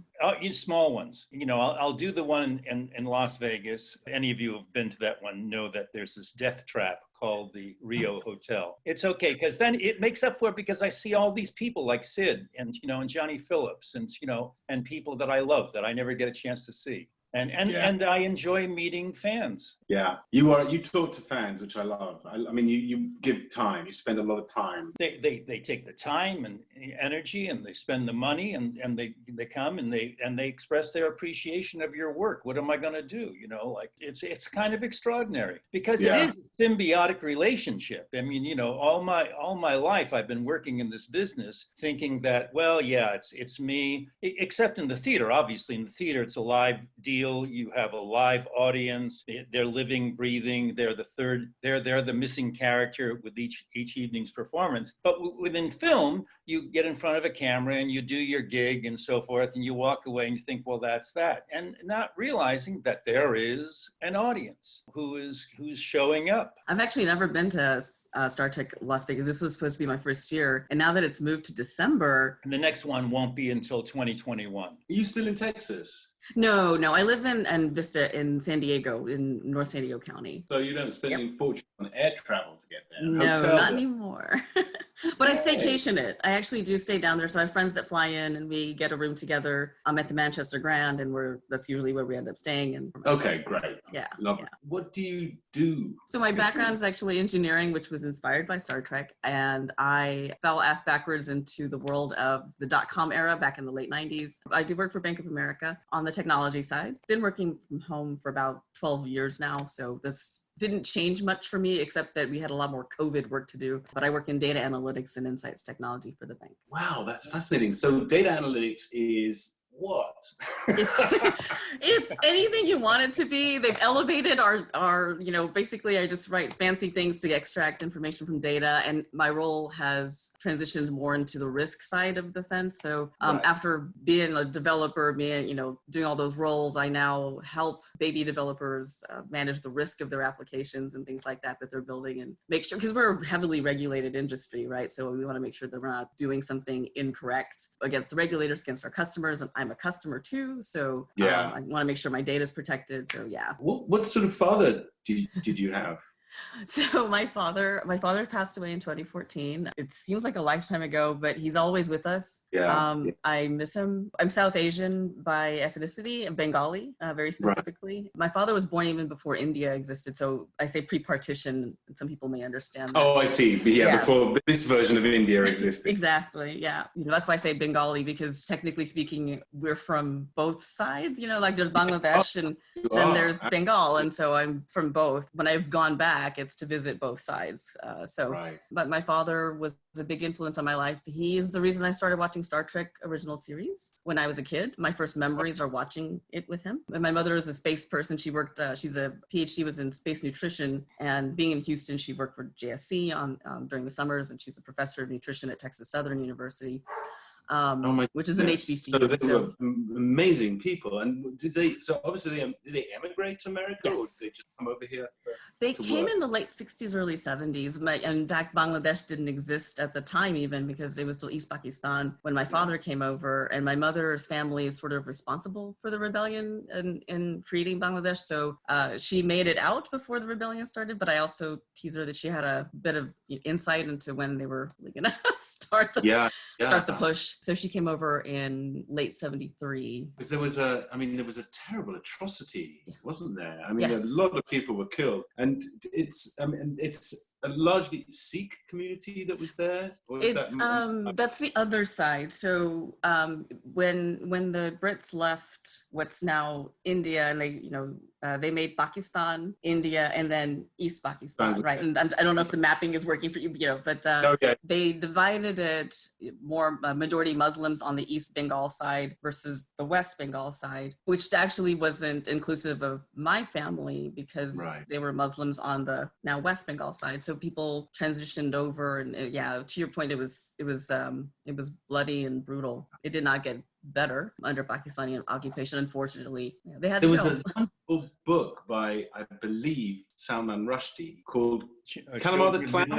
Small ones. I'll do the one in Las Vegas. Any of you who have been to that one know that there's this death trap called the Rio Hotel. It's okay because then it makes up for it because I see all these people like Sid and and Johnny Phillips and people that I love that I never get a chance to see. And I enjoy meeting fans. Yeah, you talk to fans, which I love. I mean, you give time. You spend a lot of time. They take the time and energy, and they spend the money, and they come and they express their appreciation of your work. What am I going to do? You know, like it's kind of extraordinary because it is a symbiotic relationship. I mean, you know, all my life I've been working in this business thinking that, well, yeah, it's me, except in the theater. Obviously, in the theater, it's a live deal. You have a live audience. They're living, breathing. They're the missing character with each evening's performance. But within film, you get in front of a camera and you do your gig and so forth, and you walk away and you think, well, that's that, and not realizing that there is an audience who's showing up. I've actually never been to Star Trek Las Vegas. This was supposed to be my first year, and now that it's moved to December, and the next one won't be until 2021. Are you still in Texas? No, I live in Vista in San Diego, in North San Diego County. So you don't spend any fortune on air travel to get there? No, not anymore. But I staycation it. I actually do stay down there. So I have friends that fly in and we get a room together at the Manchester Grand, and that's usually where we end up staying. And okay, great. Yeah. Lovely. Yeah. What do you do? So my background is actually engineering, which was inspired by Star Trek. And I fell ass backwards into the world of the .com era back in the late 90s. I did work for Bank of America on the technology side. Been working from home for about 12 years now. So this didn't change much for me, except that we had a lot more COVID work to do. But I work in data analytics and insights technology for the bank. Wow, that's fascinating. So data analytics is what? It's anything you want it to be. They've elevated our, you know, basically I just write fancy things to extract information from data, and my role has transitioned more into the risk side of the fence. So after being a developer, you know, doing all those roles, I now help baby developers manage the risk of their applications and things like that they're building, and make sure, because we're a heavily regulated industry, right? So we want to make sure that we're not doing something incorrect against the regulators, against our customers, and I'm a customer too, so I want to make sure my data is protected. So yeah. What sort of father did you have? So my father passed away in 2014. It seems like a lifetime ago, but he's always with us. I miss him. I'm South Asian by ethnicity, Bengali, very specifically. Right. My father was born even before India existed, so I say pre-partition, and some people may understand that. Oh, I see. But before this version of India existed. Exactly, yeah. You know, that's why I say Bengali, because technically speaking, we're from both sides. You know, like there's Bangladesh and then there's Bengal, and so I'm from both. When I've gone back, it's to visit both sides. But my father was a big influence on my life. He is the reason I started watching Star Trek original series when I was a kid. My first memories are watching it with him. And my mother is a space person. She worked, she's a PhD, was in space nutrition, and being in Houston, she worked for JSC during the summers, and she's a professor of nutrition at Texas Southern University. Which is an HBCU. So they were amazing people. And did they emigrate to America, or did they just come over here? They came in the late 60s, early 70s. In fact, Bangladesh didn't exist at the time even, because it was still East Pakistan when my father came over, and my mother's family is sort of responsible for the rebellion in creating Bangladesh. So she made it out before the rebellion started, but I also tease her that she had a bit of insight into when they were really going to start the push. So she came over in late 73. Because there was a terrible atrocity, wasn't there? I mean, a lot of people were killed, and it's a largely Sikh community that was there. Or is that's the other side. So when the Brits left what's now India, and they made Pakistan, India, and then East Pakistan, right? And I don't know if the mapping is working for you, but they divided it more majority Muslims on the East Bengal side versus the West Bengal side, which actually wasn't inclusive of my family, because they were Muslims on the now West Bengal side. So people transitioned over, and to your point, it was bloody and brutal. It did not get better under Pakistani occupation, unfortunately. There was a wonderful book by, I believe, Salman Rushdie called Shalimar the Clown.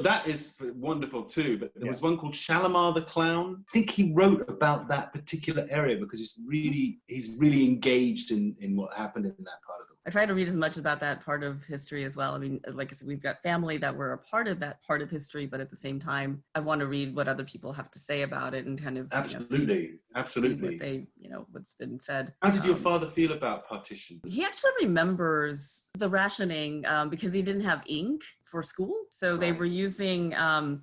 That is wonderful too, but there was one called Shalimar the Clown. I think he wrote about that particular area because he's really engaged in what happened in that part of the world. I try to read as much about that part of history as well. I mean, like I said, we've got family that were a part of that part of history, but at the same time, I want to read what other people have to say about it and kind of absolutely see what they, what's been said. How did your father feel about partition? He actually remembers the rationing because he didn't have ink for school. So they were using,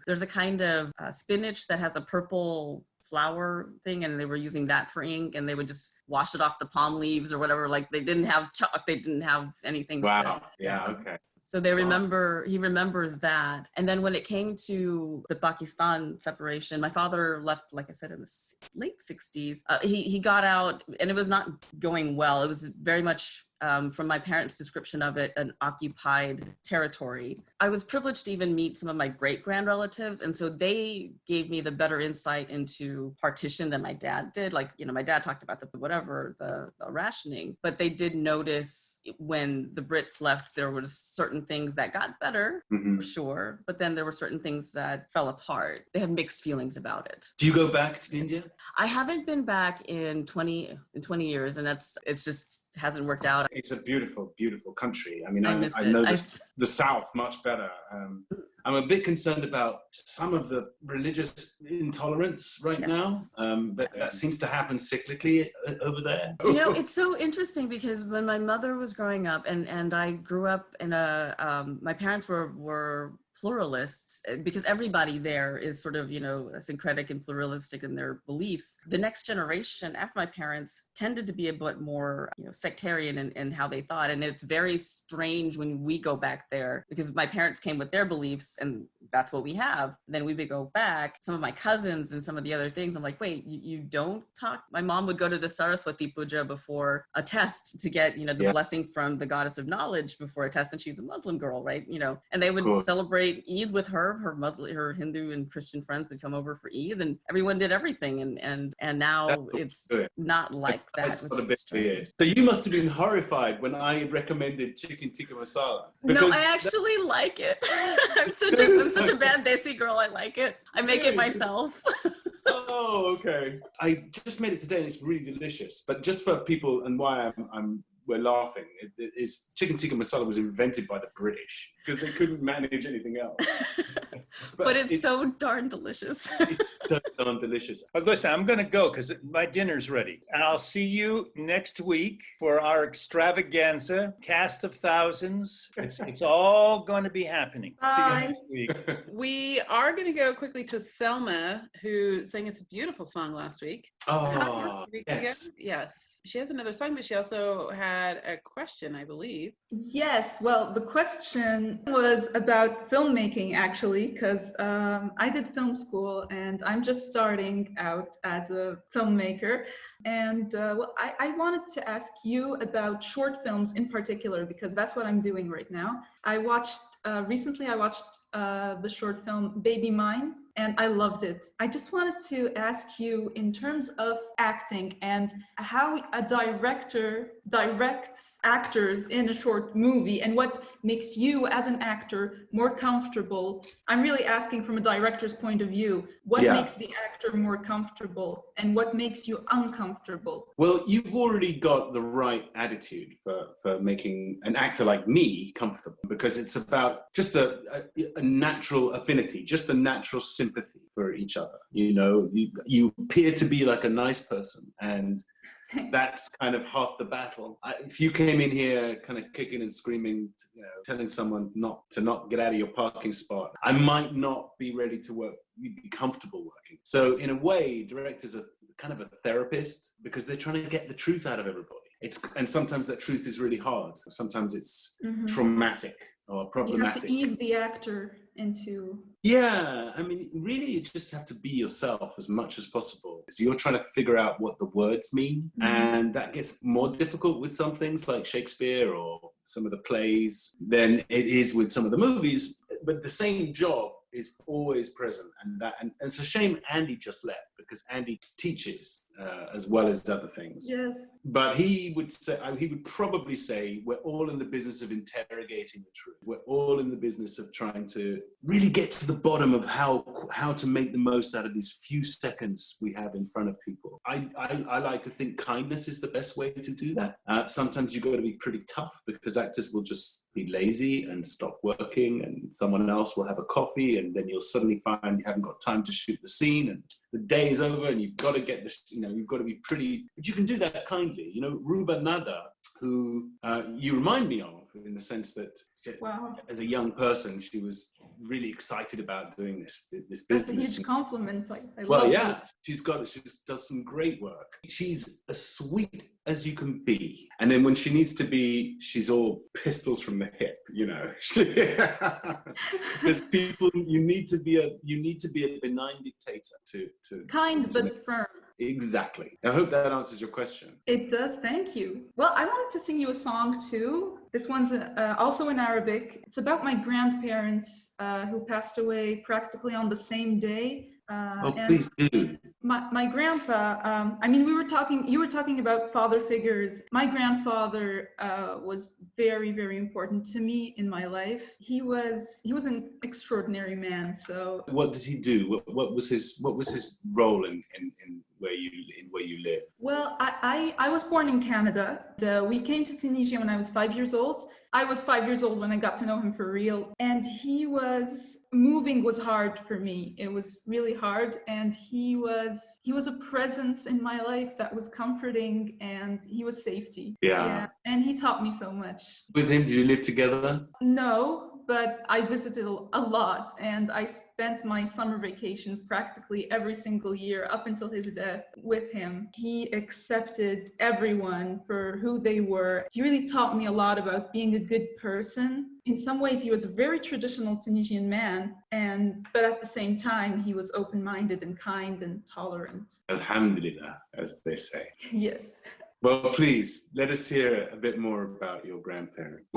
there's a kind of spinach that has a purple flower thing, and they were using that for ink, and they would just wash it off the palm leaves or whatever. Like they didn't have chalk, they didn't have anything. Wow. Okay. So he remembers that. And then when it came to the Pakistan separation, my father left, like I said, in the late 60s. He got out, and it was not going well. It was very much, from my parents' description of it, an occupied territory. I was privileged to even meet some of my great-grand relatives, and so they gave me the better insight into partition than my dad did. Like, my dad talked about the rationing, but they did notice when the Brits left, there was certain things that got better, for sure, but then there were certain things that fell apart. They had mixed feelings about it. Do you go back to India? I haven't been back in 20 years, and it's just hasn't worked out. It's a beautiful, beautiful country. I mean, I miss know it. the South much better. I'm a bit concerned about some of the religious intolerance right now. But that seems to happen cyclically over there. It's so interesting because when my mother was growing up, and I grew up in my parents were pluralists, because everybody there is sort of, syncretic and pluralistic in their beliefs. The next generation after my parents tended to be a bit more, sectarian in how they thought. And it's very strange when we go back there, because my parents came with their beliefs and that's what we have. Then we would go back, some of my cousins and some of the other things. I'm like, wait, you don't talk? My mom would go to the Saraswati Puja before a test to get, the blessing from the goddess of knowledge before a test. And she's a Muslim girl, right? And they would celebrate Eid with her Hindu and Christian friends would come over for Eid, and everyone did everything, and now it's not like that. That's a bit weird. So you must have been horrified when I recommended chicken tikka masala. No, I actually like it. I'm such a bad desi girl. I like it. I make it myself. Oh, okay. I just made it today, and it's really delicious. But just for people, and why we're laughing, is chicken tikka masala was invented by the British because they couldn't manage anything else. but it's so darn delicious. It's so darn delicious. But listen, I'm going to go because my dinner's ready. And I'll see you next week for our extravaganza, cast of thousands. It's all going to be happening. Bye. See you next week. We are going to go quickly to Selma, who sang us a beautiful song last week. Oh, yes. Yes. She has another song, but she also had a question, I believe. Yes, well, the question was about filmmaking, actually, because I did film school and I'm just starting out as a filmmaker. And I wanted to ask you about short films in particular, because that's what I'm doing right now. Recently I watched the short film Baby Mine, and I loved it. I just wanted to ask you, in terms of acting and how a director directs actors in a short movie, and what makes you as an actor more comfortable. I'm really asking from a director's point of view, what makes the actor more comfortable and what makes you uncomfortable? Well, you've already got the right attitude for making an actor like me comfortable, because it's about just a natural affinity, just a natural sympathy for each other. You appear to be like a nice person, and that's kind of half the battle. If you came in here kind of kicking and screaming, telling someone not to get out of your parking spot, I might not be ready to work. You'd be comfortable working. So in a way, directors are kind of a therapist, because they're trying to get the truth out of everybody. And sometimes that truth is really hard. Sometimes it's traumatic or problematic. You have to ease the actor into... Yeah, I mean, really, you just have to be yourself as much as possible. So you're trying to figure out what the words mean, and that gets more difficult with some things like Shakespeare or some of the plays than it is with some of the movies. But the same job is always present, and it's a shame Andy just left, because Andy teaches as well as other things. Yes. But he would say, he would probably say, we're all in the business of interrogating the truth. We're all in the business of trying to really get to the bottom of how to make the most out of these few seconds we have in front of people. I like to think kindness is the best way to do that. Sometimes you've got to be pretty tough, because actors will just be lazy and stop working, and someone else will have a coffee, and then you'll suddenly find you haven't got time to shoot the scene, and the day is over, and you've got to get this, you've got to be pretty, but you can do that kindly. Ruba Nada, who you remind me of, in the sense that wow, as a young person, she was really excited about doing this business. That's a huge compliment. I love it. She does some great work. She's as sweet as you can be, and then when she needs to be, she's all pistols from the hip. Because people, you need to be a benign dictator to kind but firm. Exactly. I hope that answers your question. It does, thank you. Well, I wanted to sing you a song too. This one's also in Arabic. It's about my grandparents who passed away practically on the same day. Please do. My grandpa, you were talking about father figures. My grandfather was very, very important to me in my life. He was an extraordinary man. So what did he do? What was his role in where you live? Well, I was born in Canada. We came to Tunisia when I was 5 years old. I was 5 years old when I got to know him for real. And moving was hard for me. It was really hard. And he was a presence in my life that was comforting, and he was safety. Yeah. And he taught me so much. With him, did you live together? No. But I visited a lot, and I spent my summer vacations practically every single year up until his death with him. He accepted everyone for who they were. He really taught me a lot about being a good person. In some ways, he was a very traditional Tunisian man, but at the same time, he was open-minded and kind and tolerant. Alhamdulillah, as they say. Yes. Well, please, let us hear a bit more about your grandparents.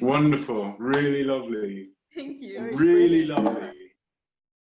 Wonderful, really lovely. Thank you. Really lovely.